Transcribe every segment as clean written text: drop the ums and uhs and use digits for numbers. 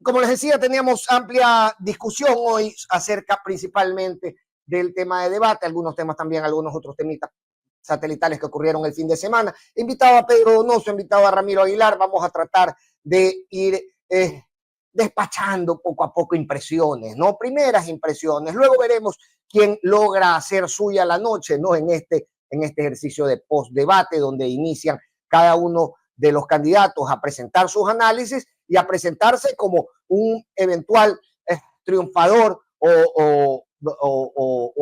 como les decía, teníamos amplia discusión hoy acerca principalmente del tema de debate, algunos temas también, algunos otros temitas satelitales que ocurrieron el fin de semana. Invitado a Pedro Donoso, invitado a Ramiro Aguilar, vamos a tratar de ir despachando poco a poco impresiones, ¿no? Primeras impresiones, luego veremos quién logra hacer suya la noche, ¿no? En este ejercicio de post-debate, donde inician cada uno de los candidatos a presentar sus análisis y a presentarse como un eventual triunfador o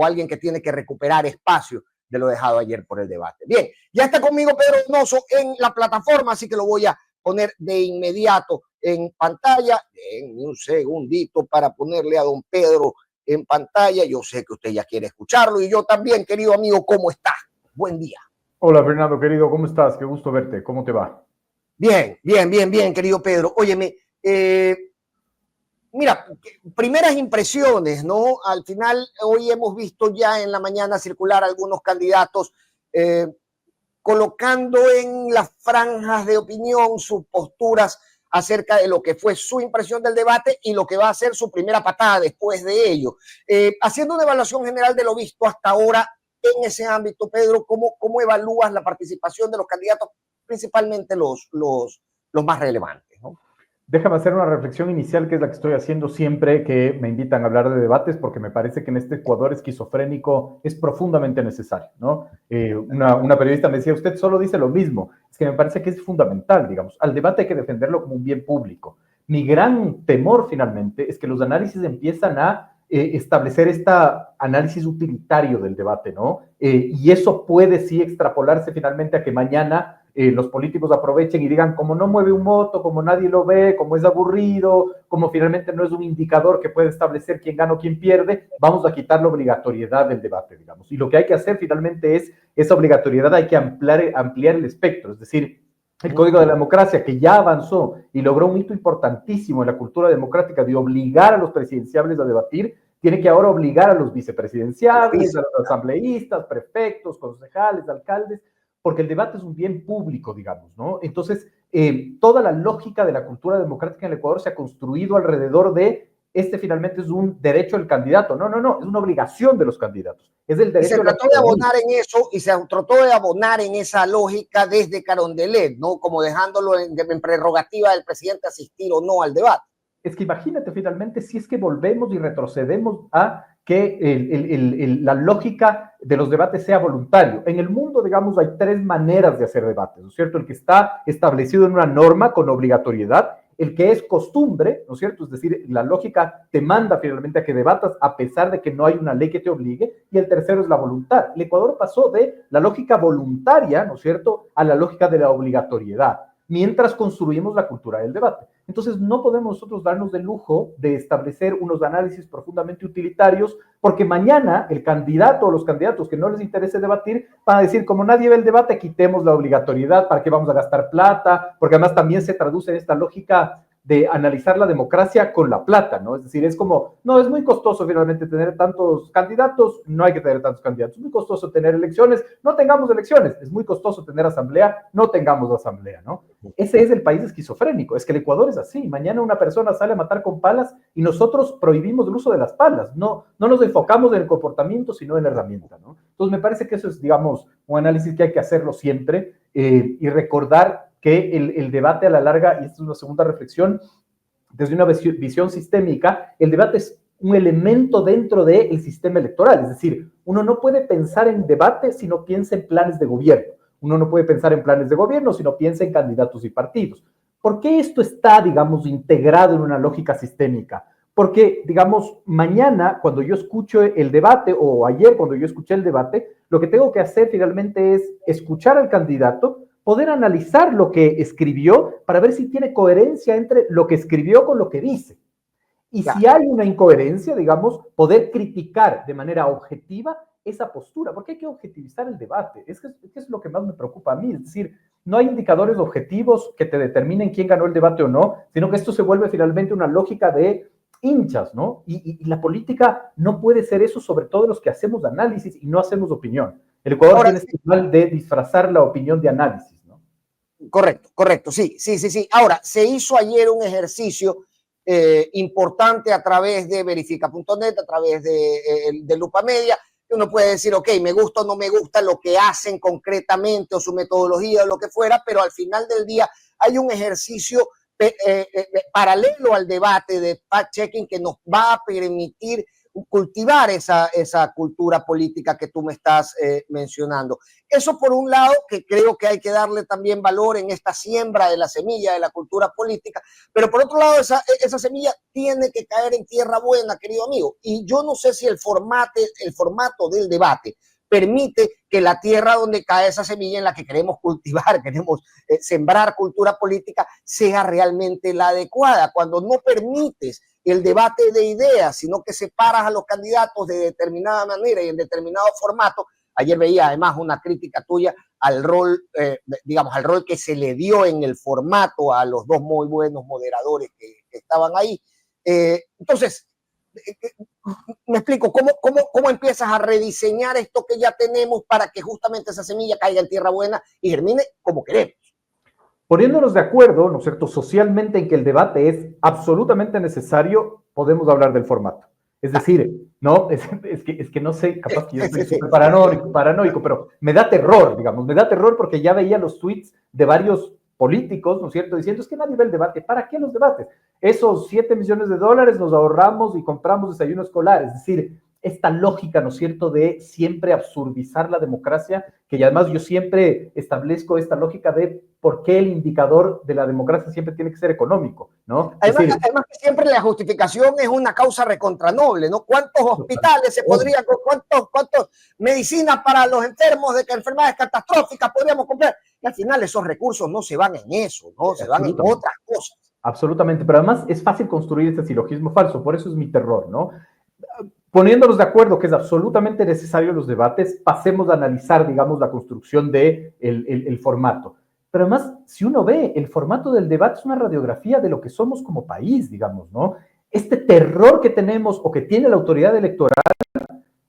alguien que tiene que recuperar espacio de lo dejado ayer por el debate. Bien, ya está conmigo Pedro Donoso en la plataforma, así que lo voy a poner de inmediato en pantalla. Denme un segundito para ponerle a don Pedro en pantalla. Yo sé que usted ya quiere escucharlo y yo también, querido amigo, ¿cómo está? Buen día. Hola, Fernando, querido, ¿cómo estás? Qué gusto verte. ¿Cómo te va? Bien, querido Pedro. Óyeme, mira, primeras impresiones, ¿no? Al final, hoy hemos visto ya en la mañana circular algunos candidatos colocando en las franjas de opinión sus posturas acerca de lo que fue su impresión del debate y lo que va a ser su primera patada después de ello. Haciendo una evaluación general de lo visto hasta ahora en ese ámbito, Pedro, ¿cómo evalúas la participación de los candidatos, principalmente los más relevantes, ¿no? Déjame hacer una reflexión inicial, que es la que estoy haciendo siempre que me invitan a hablar de debates, porque me parece que en este Ecuador esquizofrénico es profundamente necesario, ¿no? Una periodista me decía, usted solo dice lo mismo. Es que me parece que es fundamental, digamos. Al debate hay que defenderlo como un bien público. Mi gran temor, finalmente, es que los análisis empiezan a establecer este análisis utilitario del debate, ¿no? Y eso puede sí extrapolarse finalmente a que mañana los políticos aprovechen y digan, como no mueve un voto, como nadie lo ve, como es aburrido, como finalmente no es un indicador que puede establecer quién gana o quién pierde, vamos a quitar la obligatoriedad del debate, digamos. Y lo que hay que hacer finalmente es, esa obligatoriedad hay que ampliar el espectro, es decir, el Código de la Democracia, que ya avanzó y logró un hito importantísimo en la cultura democrática de obligar a los presidenciables a debatir, tiene que ahora obligar a los vicepresidenciables, a los asambleístas, prefectos, concejales, alcaldes, porque el debate es un bien público, digamos, ¿no? Entonces, toda la lógica de la cultura democrática en el Ecuador se ha construido alrededor de finalmente es un derecho del candidato. No, es una obligación de los candidatos. Es el derecho. Y se trató de abonar en eso y se trató de abonar en esa lógica desde Carondelet, ¿no? Como dejándolo en prerrogativa del presidente asistir o no al debate. Es que imagínate finalmente si es que volvemos y retrocedemos a que la lógica de los debates sea voluntario. En el mundo, digamos, hay tres maneras de hacer debates, ¿no es cierto? El que está establecido en una norma con obligatoriedad, el que es costumbre, ¿no es cierto? Es decir, la lógica te manda finalmente a que debatas a pesar de que no hay una ley que te obligue, y el tercero es la voluntad. El Ecuador pasó de la lógica voluntaria, ¿no es cierto?, a la lógica de la obligatoriedad, mientras construimos la cultura del debate. Entonces, no podemos nosotros darnos el lujo de establecer unos análisis profundamente utilitarios, porque mañana el candidato o los candidatos que no les interese debatir van a decir, como nadie ve el debate, quitemos la obligatoriedad, ¿para qué vamos a gastar plata? Porque además también se traduce en esta lógica de analizar la democracia con la plata, ¿no? Es decir, es como, no, es muy costoso finalmente tener tantos candidatos, no hay que tener tantos candidatos, es muy costoso tener elecciones, no tengamos elecciones, es muy costoso tener asamblea, no tengamos asamblea, ¿no? Ese es el país esquizofrénico, es que el Ecuador es así, mañana una persona sale a matar con palas y nosotros prohibimos el uso de las palas, no nos enfocamos en el comportamiento, sino en la herramienta, ¿no? Entonces me parece que eso es, digamos, un análisis que hay que hacerlo siempre y recordar que el debate a la larga, y esta es una segunda reflexión, desde una visión sistémica, el debate es un elemento dentro del sistema electoral, es decir, uno no puede pensar en debate si no piensa en planes de gobierno, uno no puede pensar en planes de gobierno si no piensa en candidatos y partidos. ¿Por qué esto está, digamos, integrado en una lógica sistémica? Porque, digamos, mañana, cuando yo escucho el debate, o ayer cuando yo escuché el debate, lo que tengo que hacer finalmente es escuchar al candidato, poder analizar lo que escribió para ver si tiene coherencia entre lo que escribió con lo que dice. Y claro, si hay una incoherencia, digamos, poder criticar de manera objetiva esa postura, porque hay que objetivizar el debate. Es lo que más me preocupa a mí, es decir, no hay indicadores objetivos que te determinen quién ganó el debate o no, sino que esto se vuelve finalmente una lógica de hinchas, ¿no? Y la política no puede ser eso, sobre todo los que hacemos análisis y no hacemos opinión. El Ecuador tiene este mal de disfrazar la opinión de análisis, ¿no? Correcto, sí. Ahora, se hizo ayer un ejercicio importante a través de verifica.net, a través de Lupa Media. Uno puede decir, ok, me gusta o no me gusta lo que hacen concretamente o su metodología o lo que fuera, pero al final del día hay un ejercicio paralelo al debate de fact-checking que nos va a permitir cultivar esa cultura política que tú me estás mencionando. Eso por un lado, que creo que hay que darle también valor en esta siembra de la semilla de la cultura política, pero por otro lado, esa semilla tiene que caer en tierra buena, querido amigo, y yo no sé si el formato del debate permite que la tierra donde cae esa semilla en la que queremos cultivar, queremos sembrar cultura política, sea realmente la adecuada. Cuando no permites el debate de ideas, sino que separas a los candidatos de determinada manera y en determinado formato. Ayer veía además una crítica tuya al rol, digamos, al rol que se le dio en el formato a los dos muy buenos moderadores que estaban ahí. Entonces, me explico, ¿cómo empiezas a rediseñar esto que ya tenemos para que justamente esa semilla caiga en tierra buena y germine como queremos? Poniéndonos de acuerdo, ¿no es cierto?, socialmente en que el debate es absolutamente necesario, podemos hablar del formato. Es decir, no, es que no sé, capaz que yo estoy súper paranoico, pero me da terror, digamos, me da terror porque ya veía los tweets de varios políticos, ¿no es cierto?, diciendo, es que nadie ve el debate. ¿Para qué los debates? Esos $7 millones los ahorramos y compramos desayuno escolar. Es decir, esta lógica, ¿no es cierto?, de siempre absurdizar la democracia, que además yo siempre establezco esta lógica de por qué el indicador de la democracia siempre tiene que ser económico, ¿no? Además que siempre la justificación es una causa recontranoble, ¿no? ¿Cuántos hospitales se podrían, cuántas medicinas para los enfermos de enfermedades catastróficas podríamos comprar? Y al final esos recursos no se van en eso, ¿no? Se van en otras cosas. Absolutamente, pero además es fácil construir este silogismo falso, por eso es mi terror, ¿no? Poniéndonos de acuerdo que es absolutamente necesario los debates, pasemos a analizar, digamos, la construcción del el formato. Pero además, si uno ve, el formato del debate es una radiografía de lo que somos como país, digamos, ¿no? Este terror que tenemos o que tiene la autoridad electoral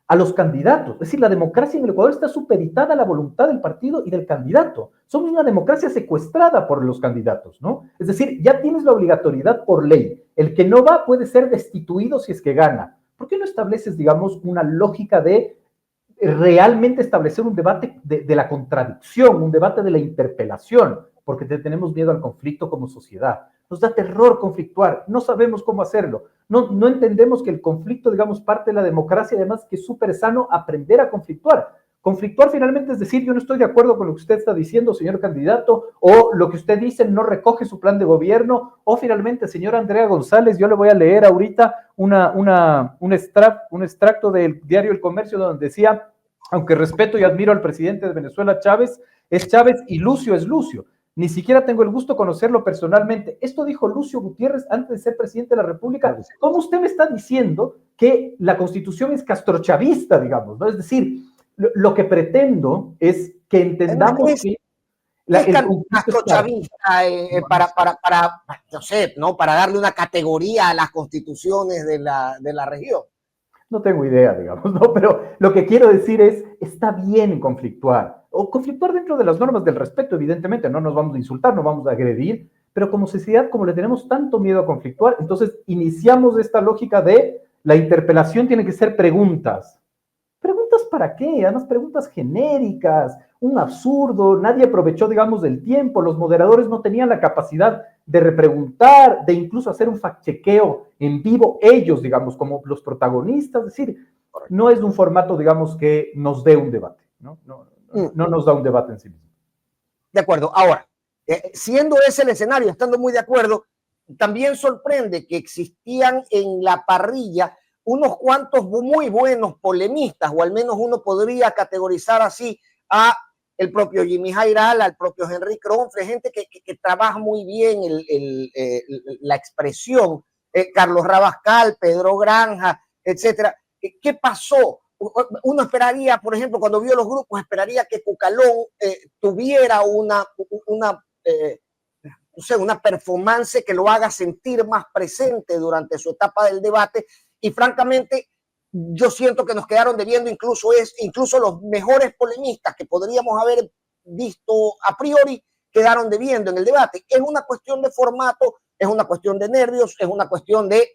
a los candidatos. Es decir, la democracia en el Ecuador está supeditada a la voluntad del partido y del candidato. Somos una democracia secuestrada por los candidatos, ¿no? Es decir, ya tienes la obligatoriedad por ley. El que no va puede ser destituido si es que gana. ¿Por qué no estableces, digamos, una lógica de realmente establecer un debate de la contradicción, un debate de la interpelación? Porque tenemos miedo al conflicto como sociedad. Nos da terror conflictuar, no sabemos cómo hacerlo. No entendemos que el conflicto, digamos, parte de la democracia, además que es súper sano aprender a conflictuar. Conflictuar finalmente es decir, yo no estoy de acuerdo con lo que usted está diciendo, señor candidato, o lo que usted dice no recoge su plan de gobierno, o finalmente, señora Andrea González, yo le voy a leer ahorita un extracto del diario El Comercio donde decía, aunque respeto y admiro al presidente de Venezuela, Chávez, es Chávez y Lucio es Lucio. Ni siquiera tengo el gusto de conocerlo personalmente. Esto dijo Lucio Gutiérrez antes de ser presidente de la República. ¿Cómo usted me está diciendo que la Constitución es castrochavista, digamos, ¿no? Es decir, lo que pretendo es que entendamos que castrochavista no sé, ¿no? Para darle una categoría a las constituciones de la región. No tengo idea, digamos, ¿no? Pero lo que quiero decir es, está bien conflictuar, o conflictuar dentro de las normas del respeto, evidentemente, no nos vamos a insultar, no vamos a agredir, pero como sociedad, como le tenemos tanto miedo a conflictuar, entonces iniciamos esta lógica de la interpelación tiene que ser preguntas. ¿Preguntas para qué? Además, preguntas genéricas, un absurdo, nadie aprovechó, digamos, del tiempo, los moderadores no tenían la capacidad de repreguntar, de incluso hacer un fact-chequeo en vivo, ellos, digamos, como los protagonistas, es decir, no es un formato, digamos, que nos dé un debate, ¿no? No nos da un debate en sí mismo. De acuerdo. Ahora, siendo ese el escenario, estando muy de acuerdo, también sorprende que existían en la parrilla unos cuantos muy buenos polemistas, o al menos uno podría categorizar así a el propio Jimmy Jairal, al propio Henry Kronfle, gente que trabaja muy bien la expresión, Carlos Rabascal, Pedro Granja, etcétera. ¿Qué pasó? Uno esperaría, por ejemplo, cuando vio los grupos, esperaría que Cucalón tuviera una performance que lo haga sentir más presente durante su etapa del debate, y francamente yo siento que nos quedaron debiendo incluso los mejores polemistas que podríamos haber visto a priori, quedaron debiendo en el debate. Es una cuestión de formato, ¿Es una cuestión de nervios? ¿Es una cuestión de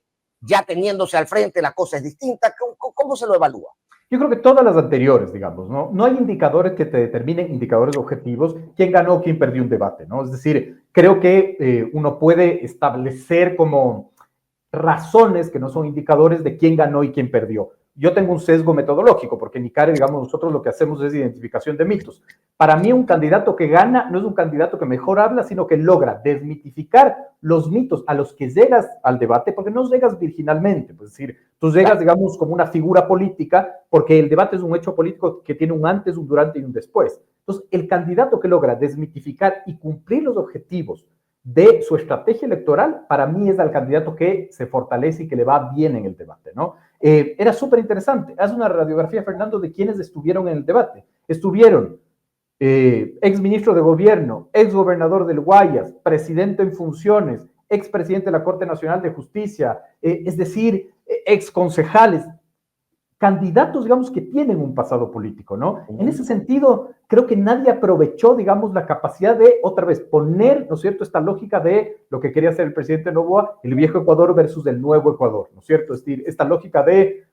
ya teniéndose al frente la cosa es distinta? ¿Cómo se lo evalúa? Yo creo que todas las anteriores, digamos, ¿no? No hay indicadores que te determinen, indicadores objetivos, quién ganó, quién perdió un debate, ¿no? Es decir, creo que uno puede establecer como razones que no son indicadores de quién ganó y quién perdió. Yo tengo un sesgo metodológico, porque en ICARE, digamos, nosotros lo que hacemos es identificación de mitos. Para mí, un candidato que gana no es un candidato que mejor habla, sino que logra desmitificar los mitos a los que llegas al debate, porque no llegas virginalmente, pues, es decir, tú llegas, digamos, como una figura política, porque el debate es un hecho político que tiene un antes, un durante y un después. Entonces, el candidato que logra desmitificar y cumplir los objetivos de su estrategia electoral, para mí es el candidato que se fortalece y que le va bien en el debate, ¿no? Era súper interesante. Haz una radiografía, Fernando, de quienes estuvieron en el debate. Estuvieron ex ministro de gobierno, ex gobernador del Guayas, presidente en funciones, ex presidente de la Corte Nacional de Justicia, es decir, ex concejales, candidatos, digamos, que tienen un pasado político, ¿no? En ese sentido, creo que nadie aprovechó, digamos, la capacidad de, otra vez, poner, ¿no es cierto?, esta lógica de lo que quería hacer el presidente Noboa, el viejo Ecuador versus el nuevo Ecuador, ¿no es cierto? Es decir, esta lógica de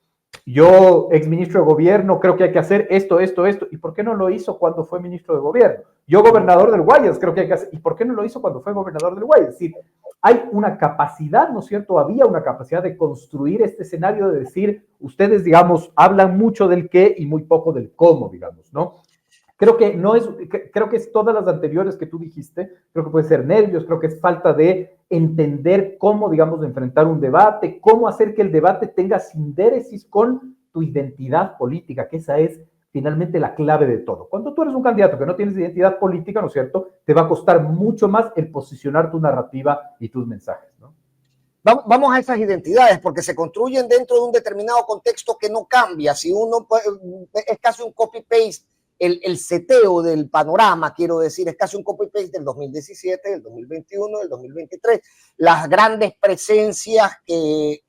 yo, ex ministro de gobierno, creo que hay que hacer esto, esto, esto. ¿Y por qué no lo hizo cuando fue ministro de gobierno? Yo, gobernador del Guayas, creo que hay que hacer. ¿Y por qué no lo hizo cuando fue gobernador del Guayas? Es decir, hay una capacidad, ¿no es cierto? Había una capacidad de construir este escenario de decir, ustedes, digamos, hablan mucho del qué y muy poco del cómo, digamos, ¿no? Creo que no es, creo que es todas las anteriores que tú dijiste, creo que puede ser nervios, creo que es falta de entender cómo, digamos, enfrentar un debate, cómo hacer que el debate tenga sindéresis con tu identidad política, que esa es finalmente la clave de todo. Cuando tú eres un candidato que no tienes identidad política, ¿no es cierto?, te va a costar mucho más el posicionar tu narrativa y tus mensajes, ¿no? Vamos a esas identidades porque se construyen dentro de un determinado contexto que no cambia. Si uno es casi un copy-paste, el seteo del panorama, quiero decir, es casi un copy-paste del 2017, del 2021, del 2023. Las grandes presencias que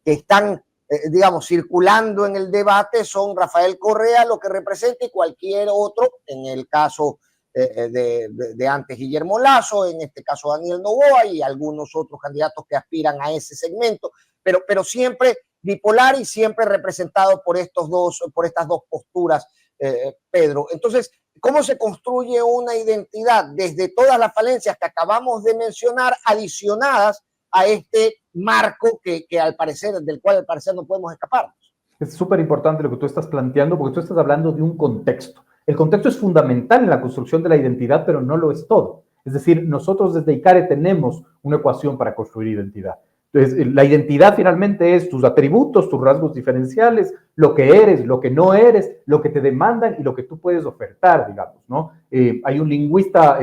están, digamos, circulando en el debate son Rafael Correa, lo que representa, y cualquier otro, en el caso de antes Guillermo Lasso, en este caso Daniel Noboa y algunos otros candidatos que aspiran a ese segmento, pero siempre bipolar y siempre representado por estas dos posturas, Pedro. Entonces, ¿cómo se construye una identidad desde todas las falencias que acabamos de mencionar, adicionadas a este marco del cual al parecer no podemos escapar? Es súper importante lo que tú estás planteando, porque tú estás hablando de un contexto. El contexto es fundamental en la construcción de la identidad, pero no lo es todo. Es decir, nosotros desde ICARE tenemos una ecuación para construir identidad. Entonces, la identidad finalmente es tus atributos, tus rasgos diferenciales, lo que eres, lo que no eres, lo que te demandan y lo que tú puedes ofertar, digamos, ¿no? Hay un lingüista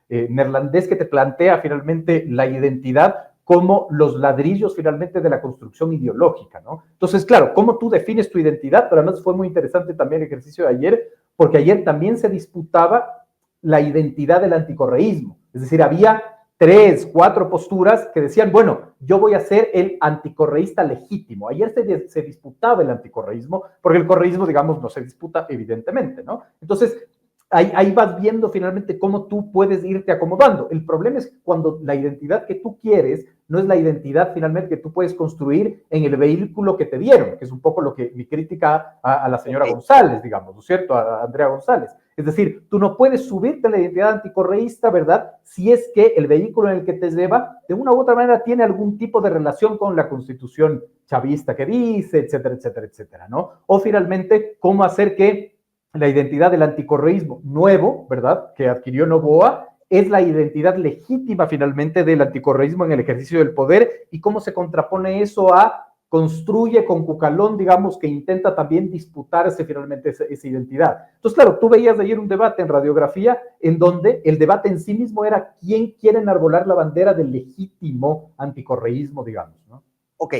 neerlandés que te plantea finalmente la identidad como los ladrillos finalmente de la construcción ideológica, ¿no? Entonces, claro, ¿cómo tú defines tu identidad? Pero además fue muy interesante también el ejercicio de ayer, porque ayer también se disputaba la identidad del anticorreísmo. Es decir, había 3, 4 posturas que decían, bueno, yo voy a ser el anticorreísta legítimo. Ayer se disputaba el anticorreísmo, porque el correísmo, digamos, no se disputa evidentemente, ¿no? Entonces, ahí vas viendo finalmente cómo tú puedes irte acomodando. El problema es cuando la identidad que tú quieres no es la identidad finalmente que tú puedes construir en el vehículo que te dieron, que es un poco lo que mi crítica a la señora González, digamos, ¿no es cierto? A Andrea González. Es decir, tú no puedes subirte a la identidad anticorreísta, ¿verdad? Si es que el vehículo en el que te lleva, de una u otra manera, tiene algún tipo de relación con la constitución chavista que dice, etcétera, etcétera, etcétera, ¿no? O finalmente, cómo hacer que la identidad del anticorreísmo nuevo, ¿verdad?, que adquirió Noboa, es la identidad legítima finalmente del anticorreísmo en el ejercicio del poder, y cómo se contrapone eso a construye con Cucalón, digamos, que intenta también disputarse finalmente esa identidad. Entonces, claro, tú veías ayer un debate en Radiografía en donde el debate en sí mismo era quién quiere enarbolar la bandera del legítimo anticorreísmo, digamos, ¿no? Ok.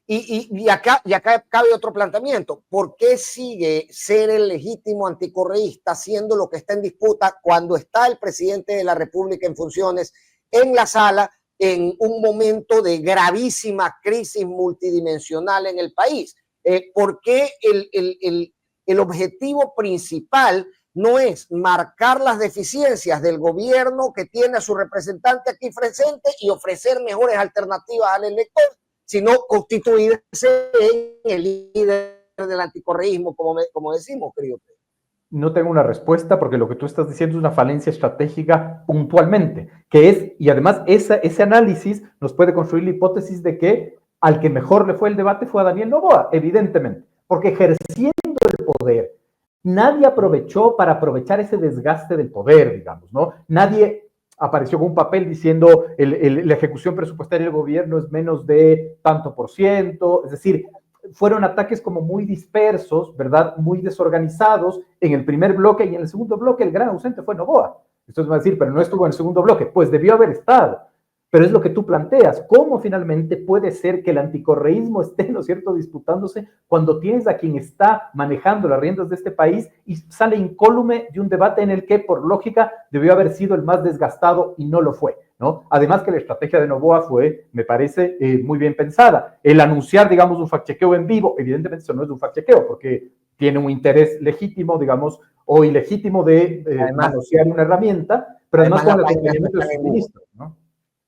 Y acá cabe otro planteamiento. ¿Por qué sigue ser el legítimo anticorreísta siendo lo que está en disputa cuando está el presidente de la República en funciones en la sala en un momento de gravísima crisis multidimensional en el país? ¿Por qué el objetivo principal no es marcar las deficiencias del gobierno que tiene a su representante aquí presente y ofrecer mejores alternativas al elector, sino constituirse en el líder del anticorreísmo, como decimos, querido. No tengo una respuesta porque lo que tú estás diciendo es una falencia estratégica puntualmente, que es, y además ese análisis nos puede construir la hipótesis de que al que mejor le fue el debate fue a Daniel Noboa, evidentemente, porque ejerciendo el poder, nadie aprovechó para aprovechar ese desgaste del poder, digamos, ¿no? Nadie apareció con un papel diciendo la ejecución presupuestaria del gobierno es menos de tanto por ciento, es decir, fueron ataques como muy dispersos, ¿verdad? Muy desorganizados en el primer bloque y en el segundo bloque el gran ausente fue Noboa. Entonces va a decir, pero no estuvo en el segundo bloque. Pues debió haber estado. Pero es lo que tú planteas. ¿Cómo finalmente puede ser que el anticorreísmo esté, ¿no es cierto?, disputándose cuando tienes a quien está manejando las riendas de este país y sale incólume de un debate en el que, por lógica, debió haber sido el más desgastado y no lo fue, ¿no? Además que la estrategia de Noboa fue, me parece, muy bien pensada. El anunciar, digamos, un fact-chequeo en vivo, evidentemente eso no es un fact-chequeo porque tiene un interés legítimo, digamos, o ilegítimo de manosear una herramienta, pero además con el acompañamiento de sus ministros, ¿no?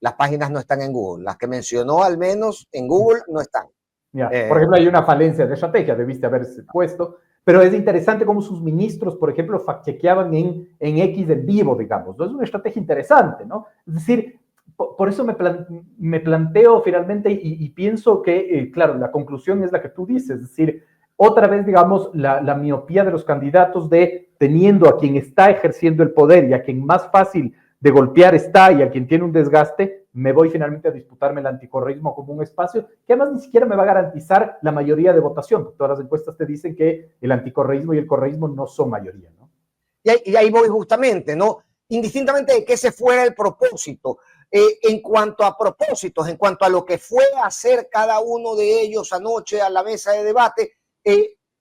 Las páginas no están en Google. Las que mencionó, al menos en Google, no están. Ya. Por ejemplo, hay una falencia de estrategia, debiste haberse puesto, pero es interesante cómo sus ministros, por ejemplo, fact-chequeaban en X en vivo, digamos, ¿no? Es una estrategia interesante, ¿no? Es decir, por eso me planteo finalmente y pienso que, claro, la conclusión es la que tú dices, es decir, otra vez, digamos, la miopía de los candidatos de teniendo a quien está ejerciendo el poder y a quien más fácil de golpear está y a quien tiene un desgaste, me voy finalmente a disputarme el anticorreísmo como un espacio que además ni siquiera me va a garantizar la mayoría de votación, porque todas las encuestas te dicen que el anticorreísmo y el correísmo no son mayoría, ¿no? Y ahí voy justamente, ¿no? Indistintamente de que ese fuera el propósito, en cuanto a propósitos, en cuanto a lo que fue a hacer cada uno de ellos anoche a la mesa de debate,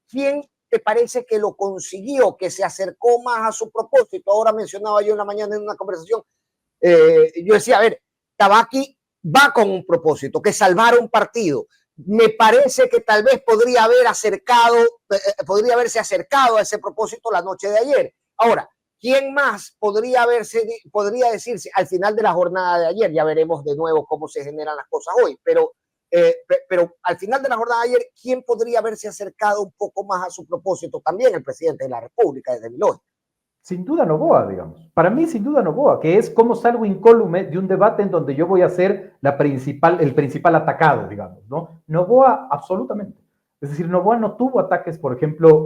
¿quién te parece que lo consiguió, que se acercó más a su propósito? Ahora mencionaba yo en la mañana en una conversación, yo decía, a ver, Tabaqui va con un propósito, que salvar un partido. Me parece que tal vez podría haberse acercado a ese propósito la noche de ayer. Ahora, ¿quién más podría decirse al final de la jornada de ayer? Ya veremos de nuevo cómo se generan las cosas hoy, pero al final de la jornada de ayer, ¿quién podría haberse acercado un poco más a su propósito? También el presidente de la República, desde mi lógica. Sin duda Noboa, digamos. Para mí, sin duda Noboa, que es cómo salgo incólume de un debate en donde yo voy a ser el principal atacado, digamos, ¿no? Noboa, absolutamente. Es decir, Noboa no tuvo ataques, por ejemplo,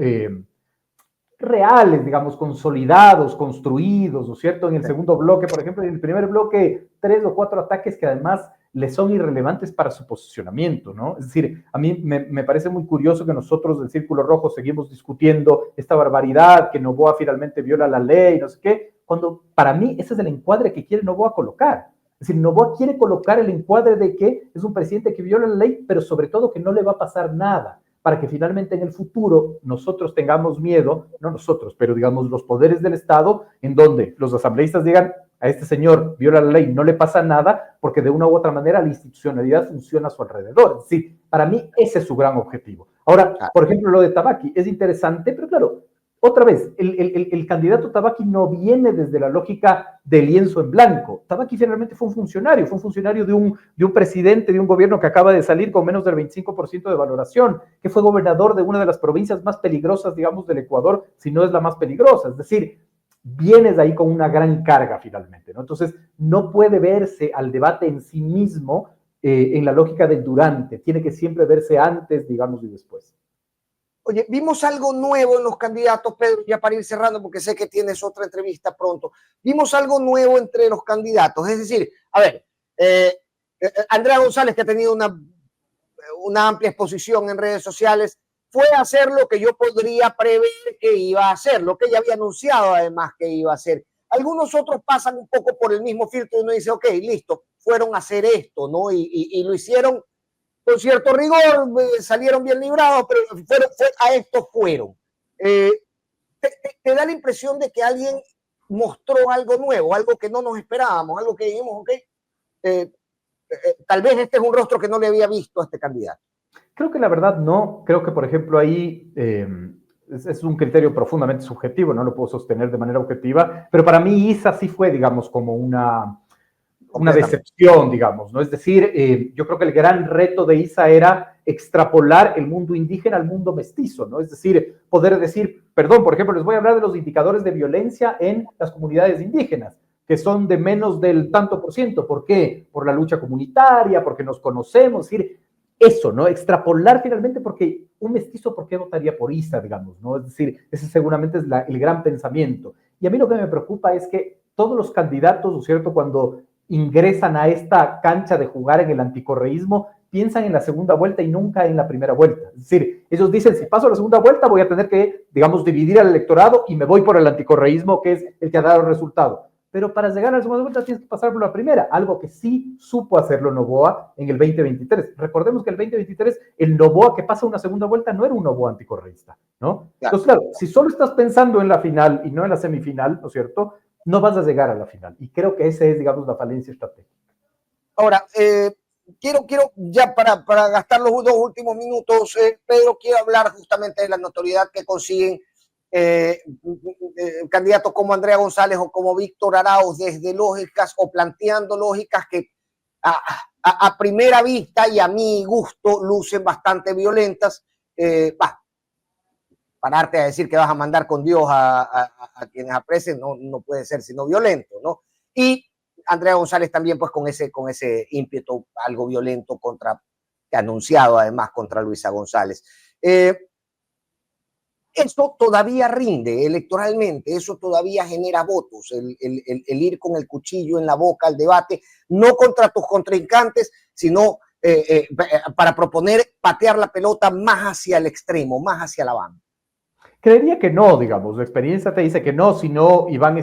reales, digamos, consolidados, construidos, ¿no es cierto? En el segundo bloque, por ejemplo, en el primer bloque, 3 o 4 ataques que además le son irrelevantes para su posicionamiento, ¿no? Es decir, a mí me parece muy curioso que nosotros del Círculo Rojo seguimos discutiendo esta barbaridad, que Noboa finalmente viola la ley, no sé qué, cuando para mí ese es el encuadre que quiere Noboa colocar. Es decir, Noboa quiere colocar el encuadre de que es un presidente que viola la ley, pero sobre todo que no le va a pasar nada, para que finalmente en el futuro nosotros tengamos miedo, no nosotros, pero digamos los poderes del Estado, en donde los asambleístas digan, a este señor viola la ley, no le pasa nada, porque de una u otra manera la institucionalidad funciona a su alrededor. Es decir, para mí ese es su gran objetivo. Ahora, por ejemplo, lo de Tabaqui es interesante, pero claro, otra vez, el candidato Tabaqui no viene desde la lógica de lienzo en blanco. Tabaqui finalmente fue un funcionario de un presidente de un gobierno que acaba de salir con menos del 25% de valoración, que fue gobernador de una de las provincias más peligrosas, digamos, del Ecuador, si no es la más peligrosa. Es decir, vienes ahí con una gran carga finalmente, ¿no? Entonces, no puede verse al debate en sí mismo en la lógica del durante, tiene que siempre verse antes, digamos, y después. Oye, vimos algo nuevo en los candidatos, Pedro, ya para ir cerrando, porque sé que tienes otra entrevista pronto. Vimos algo nuevo entre los candidatos, es decir, a ver, Andrea González, que ha tenido una amplia exposición en redes sociales, fue a hacer lo que yo podría prever que iba a hacer, lo que ella había anunciado además que iba a hacer. Algunos otros pasan un poco por el mismo filtro y uno dice, ok, listo, fueron a hacer esto, ¿no? Y lo hicieron con cierto rigor, salieron bien librados, pero a esto fueron. ¿Te da la impresión de que alguien mostró algo nuevo, algo que no nos esperábamos, algo que dijimos, ok, tal vez este es un rostro que no le había visto a este candidato? Creo que la verdad no. Creo que, por ejemplo, ahí es un criterio profundamente subjetivo, no lo puedo sostener de manera objetiva, pero para mí Isa sí fue, digamos, como una decepción, digamos, ¿no? Es decir, yo creo que el gran reto de Isa era extrapolar el mundo indígena al mundo mestizo, ¿no? Es decir, poder decir, perdón, por ejemplo, les voy a hablar de los indicadores de violencia en las comunidades indígenas, que son de menos del tanto por ciento. ¿Por qué? Por la lucha comunitaria, porque nos conocemos, es decir, eso, ¿no? Extrapolar finalmente, porque un mestizo, ¿por qué votaría por Isa, digamos, ¿no? Es decir, ese seguramente es el gran pensamiento. Y a mí lo que me preocupa es que todos los candidatos, ¿no es cierto?, cuando ingresan a esta cancha de jugar en el anticorreísmo, piensan en la segunda vuelta y nunca en la primera vuelta. Es decir, ellos dicen, si paso a la segunda vuelta voy a tener que, digamos, dividir al electorado y me voy por el anticorreísmo, que es el que ha dado el resultado. Pero para llegar a la segunda vuelta tienes que pasar por la primera, algo que sí supo hacerlo Noboa en el 2023. Recordemos que el 2023, el Noboa que pasa una segunda vuelta no era un Noboa anticorreísta, ¿no? Claro. Entonces, claro, si solo estás pensando en la final y no en la semifinal, ¿no es cierto?, no vas a llegar a la final. Y creo que esa es, digamos, la falencia estratégica. Ahora, quiero ya para gastar los 2 últimos minutos, Pedro, quiero hablar justamente de la notoriedad que consiguen candidatos como Andrea González o como Víctor Arauz desde lógicas o planteando lógicas que a primera vista y a mi gusto lucen bastante violentas. Pararte a decir que vas a mandar con Dios a quienes aprecien no puede ser sino violento, ¿no? Y Andrea González también pues con ese ímpetu algo violento anunciado además contra Luisa González. Eso todavía rinde electoralmente, eso todavía genera votos, el ir con el cuchillo en la boca al debate, no contra tus contrincantes, sino para proponer patear la pelota más hacia el extremo, más hacia la banda. Creería que no, digamos, la experiencia te dice que no, sino Iván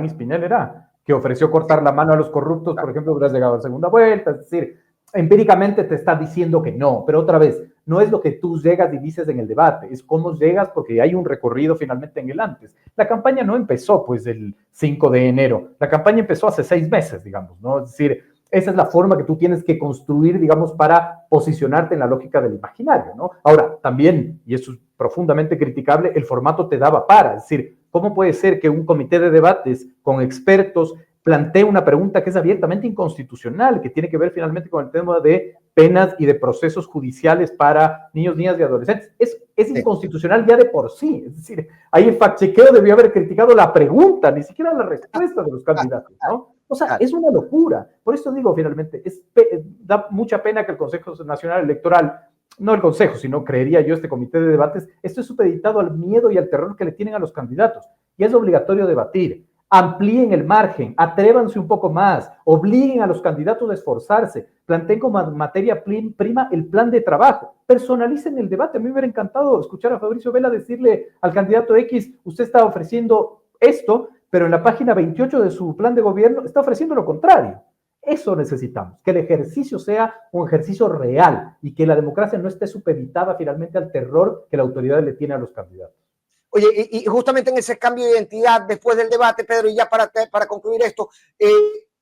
Espinel era, que ofreció cortar la mano a los corruptos, por ejemplo, hubieras llegado a la segunda vuelta, es decir, empíricamente te está diciendo que no, pero otra vez, no es lo que tú llegas y dices en el debate, es cómo llegas porque hay un recorrido finalmente en el antes. La campaña no empezó pues el 5 de enero, la campaña empezó hace 6 meses, digamos, ¿no? Es decir, esa es la forma que tú tienes que construir, digamos, para posicionarte en la lógica del imaginario, ¿no? Ahora, también, y eso es profundamente criticable, el formato te daba para, es decir, ¿cómo puede ser que un comité de debates con expertos plantee una pregunta que es abiertamente inconstitucional, que tiene que ver finalmente con el tema de penas y de procesos judiciales para niños, niñas y adolescentes? Es inconstitucional ya de por sí, es decir, ahí el fact-chequeo debió haber criticado la pregunta, ni siquiera la respuesta de los candidatos, ¿no? O sea, es una locura. Por eso digo, finalmente, da mucha pena que el Consejo Nacional Electoral, no el Consejo, sino creería yo este comité de debates, esto es supeditado al miedo y al terror que le tienen a los candidatos. Y es obligatorio debatir. Amplíen el margen, atrévanse un poco más, obliguen a los candidatos a esforzarse, planteen como materia prima el plan de trabajo, personalicen el debate. A mí me hubiera encantado escuchar a Fabricio Vela decirle al candidato X, usted está ofreciendo esto, pero en la página 28 de su plan de gobierno está ofreciendo lo contrario. Eso necesitamos, que el ejercicio sea un ejercicio real y que la democracia no esté supeditada finalmente al terror que la autoridad le tiene a los candidatos. Oye, y justamente en ese cambio de identidad después del debate, Pedro, y ya para concluir esto,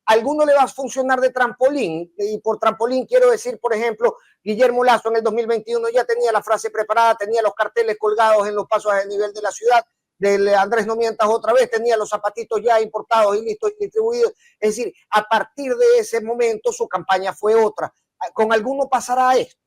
¿alguno le va a funcionar de trampolín? Y por trampolín quiero decir, por ejemplo, Guillermo Lasso en el 2021 ya tenía la frase preparada, tenía los carteles colgados en los pasos a nivel de la ciudad, del Andrés no mientas otra vez, tenía los zapatitos ya importados y listos y distribuidos. Es decir, a partir de ese momento su campaña fue otra. ¿Con alguno pasará esto?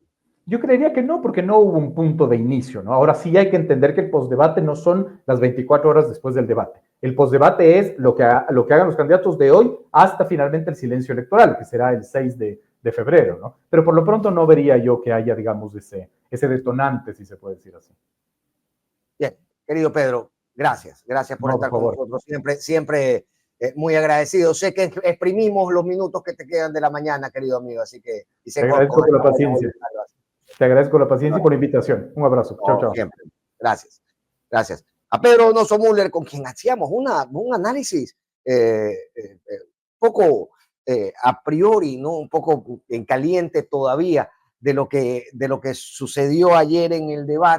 Yo creería que no, porque no hubo un punto de inicio, ¿no? Ahora sí hay que entender que el postdebate no son las 24 horas después del debate. El postdebate es lo que hagan los candidatos de hoy hasta finalmente el silencio electoral, que será el 6 de febrero, ¿no? Pero por lo pronto no vería yo que haya, digamos, ese detonante, si se puede decir así. Bien, querido Pedro, gracias por estar con nosotros. Siempre muy agradecido. Sé que exprimimos los minutos que te quedan de la mañana, querido amigo, así que... Te agradezco por la paciencia. Te agradezco la paciencia y por la invitación. Un abrazo. Chao, chao. Siempre. Gracias. A Pedro Donoso Müller, con quien hacíamos un análisis poco a priori, ¿no? Un poco en caliente todavía de lo que sucedió ayer en el debate.